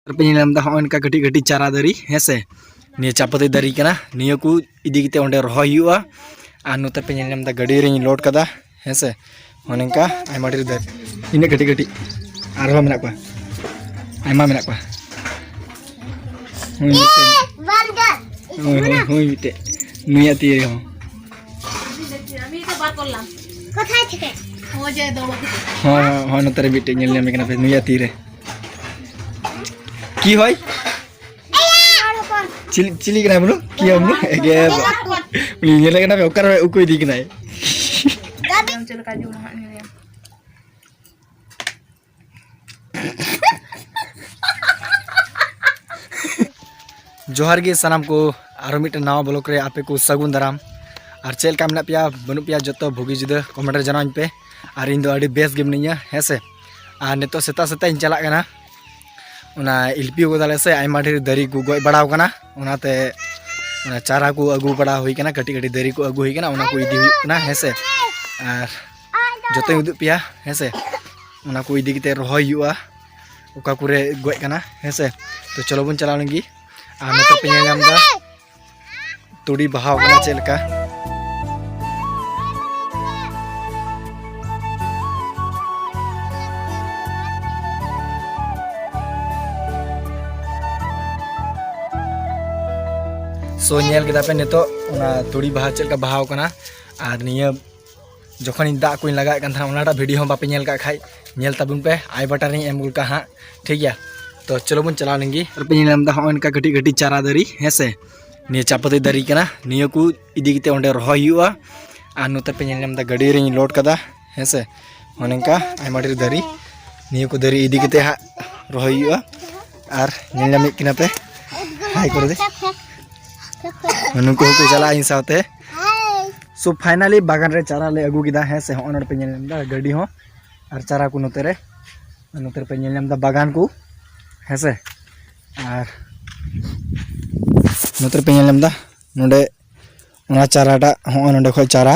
का कटी कटी चारा दारी हेसे निया चापती दारी कना निया को इदी किते ओंडे रहोय हुआ और नोते पे नेलदा गाड़ी रे लोड कदा हेसे होनेका आयमा ढेर दार इने कटी कटी आरो मेना को आयमा मेना को हुई मिटे नुया ती रे हो আমি তো বার করলাম কোথায় থেকে ও যে দৌড় हां नोते रे मिटे नेल नेमे कना पे नुया ती रे की होय चिली कना बनु की हमनु एगे उनी नेले कना पे ओकर उकोय दी कना चल काजू जोहार गे सनाम को आरो मिट नवा ब्लॉक रे आपे को सगुन दाराम और चेल का मेना पिया बनु पिया जतो भोगी जुदा कमेंट रे जनावኝ पे और इन दो अडी बेस गेम निया हेसे और नेतो सेता सेता इन चला कना उना इल्पी को दाले से आयमा ढेर दरी को गय बड़ाव कना उनाते उना चारा को अगु बड़ा होई कना कटी कटी दरी को अगु होई कना उना को इदी हुई कना हेसे और जतो उदु पिया हेसे उना को इदी किते रहोय हुआ ओका कुरे गय कना हेसे तो चलो बन चलाव लगी और नतो पे नेलदा तुड़ी बहाव कना चेलका सो नेल के दापे नेतो उना तुड़ी बहा चेलका बहाव कना और निया जखन दा को लगा कन था उनाटा वीडियो हम बापे नेल का खाई नेल ताबुन पे आई बटन रे एम गुल का हां ठीक है तो चलो बन चला लेंगे और पे नेलदा होन का कटी कटी चारा दारी हेसे निया चापती दारी कना निया को इदी किते ओंडे रहोय हुआ और नोते पे नेलदा गाड़ी रे लोड कदा हेसे होनेका आयमा ढेर दारी निया को दारी इदी किते रहोय हुआ और नेल मिट किना पे हाय कर दे उनको को चला इन साथे सो फाइनली बागान रे चारा ले अगु किदा है से होन पे नेलदा गाड़ी हो और चारा को नोते पे नेलदा बागान को है से और नोते पे नेलदा नोडे उना चाराटा हो नोडे खय चारा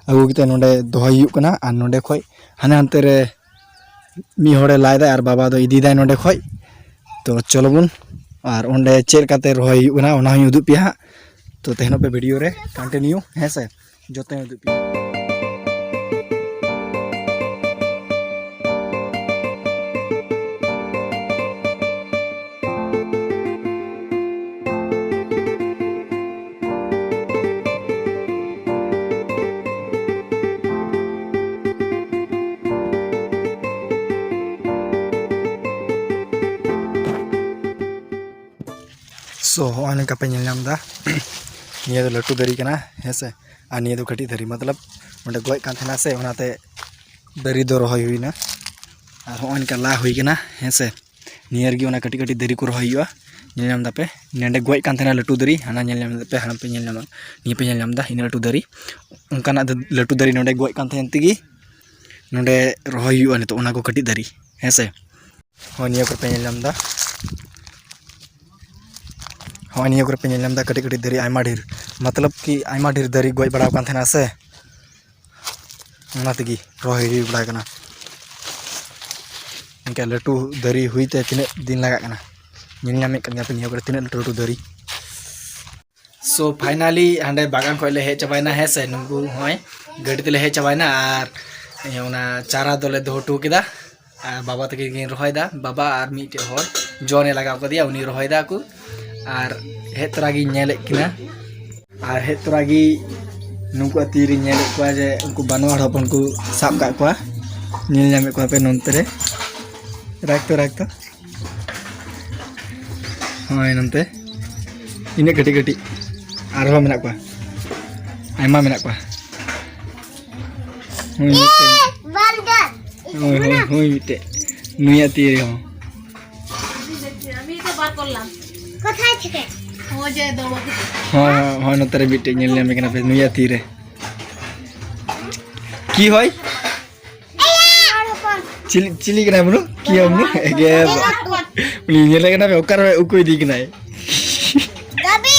अगु किते नोडे दोहय हुक कना और नोडे खय हाने हानते रे मी होड़े लायदा और बाबा दो इदी दाय नोडे खय तो चलो बुन और ओंडे चेल काते रहोय हुक कना ओना हई उदु पिया तो तेहनो पे वीडियो रे कंटिन्यू है से जोते उदु पिया सो होने का पे नेलदा निया दो लट्टू दरी कना हेसे आ निया दो कटी दरी मतलब ओंडे गय कान थना से ओनाते दरी दो रहोय हुईना और होन का ला हुई कना हेसे नियर गी ओना कटी कटी दरी को रहोय हुआ नेलदा पे नेंडे गय कान थना लट्टू दरी हाना नेलदा पे हाना पे नेलदा निया पे नेलदा इन लट्टू दरी उनकाना लट्टू दरी नोंडे गय कान थन तिगी नोंडे रहोय हुआ ने तो ओना को कटी दरी हेसे हो निया को पे नेलदा हाँ निया पे नेलदा कटी कटी दारी आयमा ढेर मतलब कि आयमा ढेर दारी गय बड़ा कान थना से तेगी रहोय बड़ा कना इनका लट्टू दारी हुईते तीना दिन लगा कना नेलनामे कन पे निया तीना लट्टू लट्टू दारी सो फाइनली हांडे बागान खय ले हे चबायना है से नुंगु होय गाड़ी तेले हे चबायना और ओना चारा दोले दोहटू केदा बाबा तक रहोयदा बाबा और मीटे हर जने लगाव कदिया उनी रहोयदा को और हे तरागी नेले किना और हे तरागी नुकु तीरी नेले को जे उनको बानवाड़ हपन को साब का को नेल नामे को पे नंते रे राखतो हां नंते इने कटी कटी आरो मेना को आयमा मेना को हुई मिटे नुया ती रे हो আমি তো বার করলাম কোথায় থেকে ও যে দৌড় हां नोते रे मिटे नेल नामे कना पे नुया ती रे की होय चिली कना बनु की हमनु एगे उनी नेले कना पे ओकर उकोय दी कना गाबी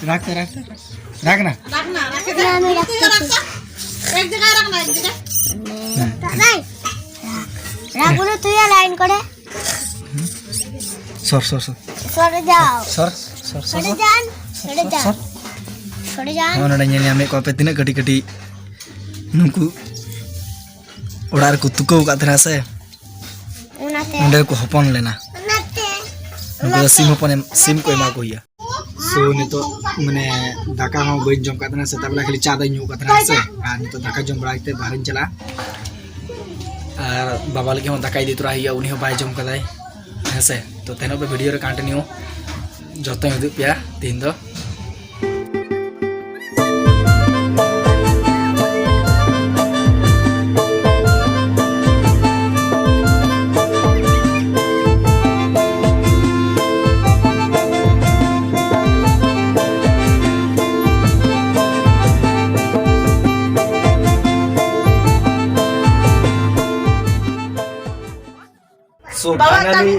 रखना रखना एक जगह रखना एक जगह नहीं रागुलो तू या लाइन करे सर सर सर सर जाओ सर सर सर सर जान सर जान सर जान हाँ नोड़ा ñel ñame ko ape tina kati kati nungku orar ko tuko ka thana se उनाते onde ko hopon lena उनाते nungku da sim hopon sim ko ema ko ya so nito mane daka ho bain jom ka thana se tabla khali cha da nyu ka thana se ar nito daka jom bra ite baharin chala ar baba lagi ho daka idi tura hiya uni ho bai jom kadai hese to teno pe video re continue joto hidup ya tin do so finally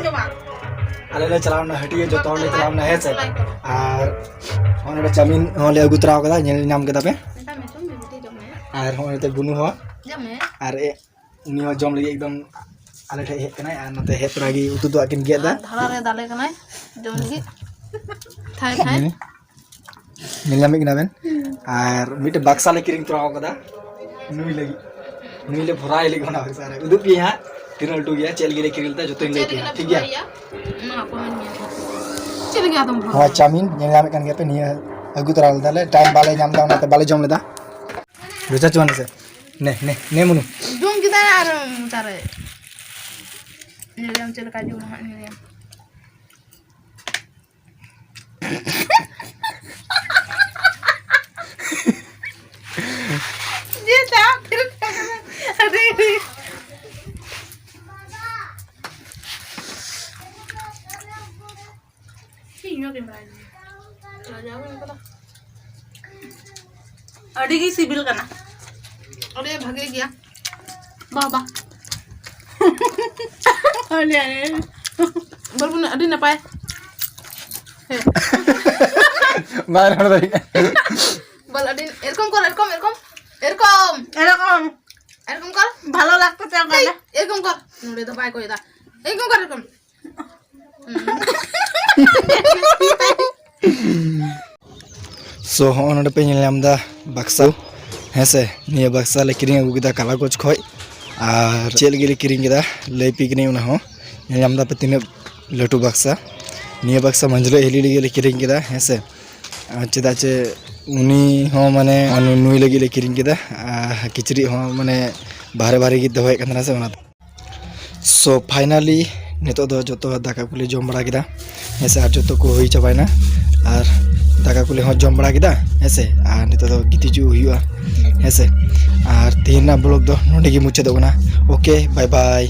ale le chalawna hatiye joto hor le chalawna he se ar onde chamin hole agu traw kada ñel nam kada pe ar hone te bunu ho ar e uni ho jom lagi ekdom ale the he kana ar note he tragi utu do akin ge da धारा रे डाले कनाय जम लगी थाय थाय ñel nam ikna ben ar mite baksa le kiring traw kada nui le bhorai le gona sare udu pi ha किरण टू गया चल गिले किरिलता जो तो लेती है ठीक है चल गया तुम हां चामिन ये नाम कन गया पे निया अगु तराल दाले टाइम बाले नाम दा ना बाले जम लेदा रुचा चवन से ने मुनु जुम किदा यार तारे नियम चल का जुम नियम ये था फिर अरे अड़ी की सिबिल करना अरे भागे गया बाबा अरे बोल अड़ी ना पाए मार हड़ दई बोल अड़ी এরকম কর এরকম এরকম এরকম এরকম এরকম কর ভালো লাগতেছে গানা এরকম কর নুড়ে তো পায় কই দা এরকম কর এরকম so hon ode pe ñel nam da baksa hese niya baksa le kiring agu kita kala koch khoi ar chel gile kiring kita le pikni una ho ñel nam da pe tine letu baksa niya baksa manjlo heli le kiring kita hese cheda che uni ho mane anu nui lagi le kiring kita kichri ho mane bahare bahare gi dohoi kan se ona so finally nito do joto daka kuli jom bara kida hese ar joto ko hoi chabai na ar daka kuli ho jom bara kida hese ar nito do giti ju huyua hese ar tihna blog do nodi gi muche do na okay bye bye